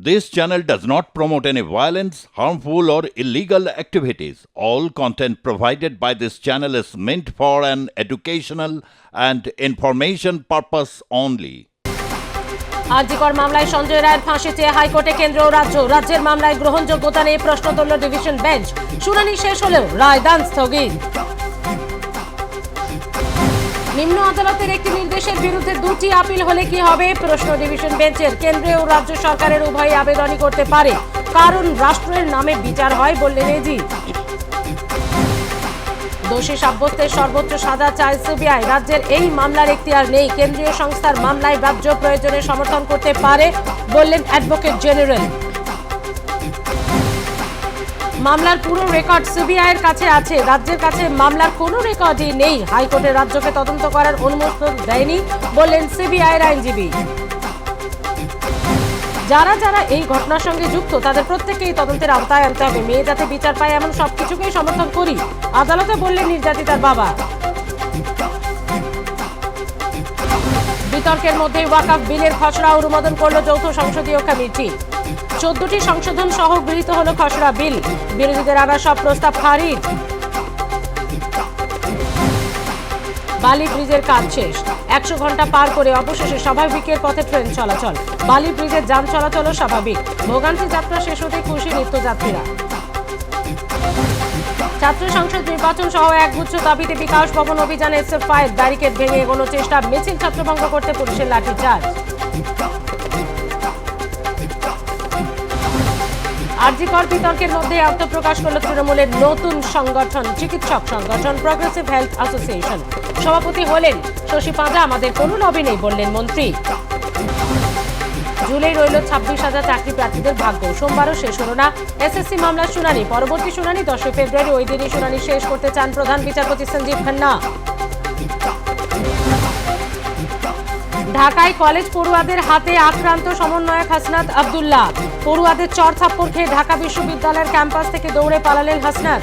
This channel does not promote any violence, harmful, or illegal activities. All content provided by this channel is meant for an educational and information purpose only. RG Kar মামলায় সঞ্জয় রায়ের ফাঁসি চেয়ে হাইকোর্টে কেন্দ্র ও রাজ্যের মামলায় গ্রহণযোগ্যতা নিয়ে প্রশ্ন তুলল ডিভিশন বেঞ্চ। শুনানি শেষ হলেও রায়দান স্থগিত। নিম্ন আদালতের একটি নির্দেশের বিরুদ্ধে দুটি আপিল হলে কি হবে? প্রশ্ন ডিভিশন বেঞ্চের। কেন্দ্রীয় ও রাজ্য সরকারের উভয় আবেদনই করতে পারে, কারণ রাষ্ট্রের নামে বিচার হয় বললেন এজি। দোষী সাব্যস্তের সর্বোচ্চ সাজা চায় সিবিআই। রাজ্যের এই মামলার এখতিয়ার নেই। কেন্দ্রীয় সংস্থার মামলায় রাজ্য প্রয়োজনে সমর্থন করতে পারে বললেন অ্যাডভোকেট জেনারেল। মামলার পুরো রেকর্ড সিবিআই এর কাছে আছে, রাজ্যের কাছে মামলার কোনো রেকর্ডই নেই। হাইকোর্টে রাজ্যকে তদন্ত করার অনুমোদন দেয়নি বললেন সিবিআই এর আইনজীবী। যারা যারা এই ঘটনার সঙ্গে যুক্ত তাদের প্রত্যেককেই তদন্তের আওতায় আনতে হবে। মেয়ে যাতে বিচার পায় এমন সবকিছুকেই সমর্থন করি, আদালতে বললেন নির্যাতিতার বাবা। বিতর্কের মধ্যে ওয়াকফ বিলের খসড়া অনুমোদন করল যৌথ সংসদীয় কমিটি। 14টি সংশোধন সহ গৃহীত হল খসড়া বিল। বিরোধীদের আনা সব প্রস্তাব খারিজ। বালি ব্রিজের কাজ শেষ, 100 ঘন্টা পার করে অবশেষে স্বাভাবিকের পথে ট্রেন চলাচল। বালি ব্রিজের যান চলাচলও স্বাভাবিক। ভোগান্তি যাত্রা শেষ হতে খুশি নিত্যযাত্রীরা। ছাত্র সংসদ নির্বাচন সহ একগুচ্ছ দাবিতে বিকাশ ভবন অভিযানে SF5 ব্যারিকেড ভেঙে এগোনো চেষ্টা। মিছিল ছত্রভঙ্গ করতে পুলিশের লাঠিচার্জ। আরজিকর বিতর্কের মধ্যে আত্মপ্রকাশ করল তৃণমূলের নতুন সংগঠন, চিকিৎসক সংগঠন প্রগ্রেসিভ হেলথ অ্যাসোসিয়েশন। সভাপতি হলেন শশী পাঁজা। আমাদের কোনো লবি নেই বললেন মন্ত্রী। জুলাই রইল 26,000 চাকরি প্রার্থীদের ভাগ্য। সোমবারও শেষ হল না SSC মামলার শুনানি। পরবর্তী শুনানি 10 ফেব্রুয়ারি। ওই দিনই শুনানি শেষ করতে চান প্রধান বিচারপতি সঞ্জীব খান্না। ঢাকায় কলেজ পড়ুয়াদের হাতে আক্রান্ত সমন্বয়ক হাসনাত আব্দুল্লাহ। পড়ুয়াদের চড় থাপ্পড় খেয়ে ঢাকা বিশ্ববিদ্যালয়ের ক্যাম্পাস থেকে দৌড়ে পালালেন হাসনাত।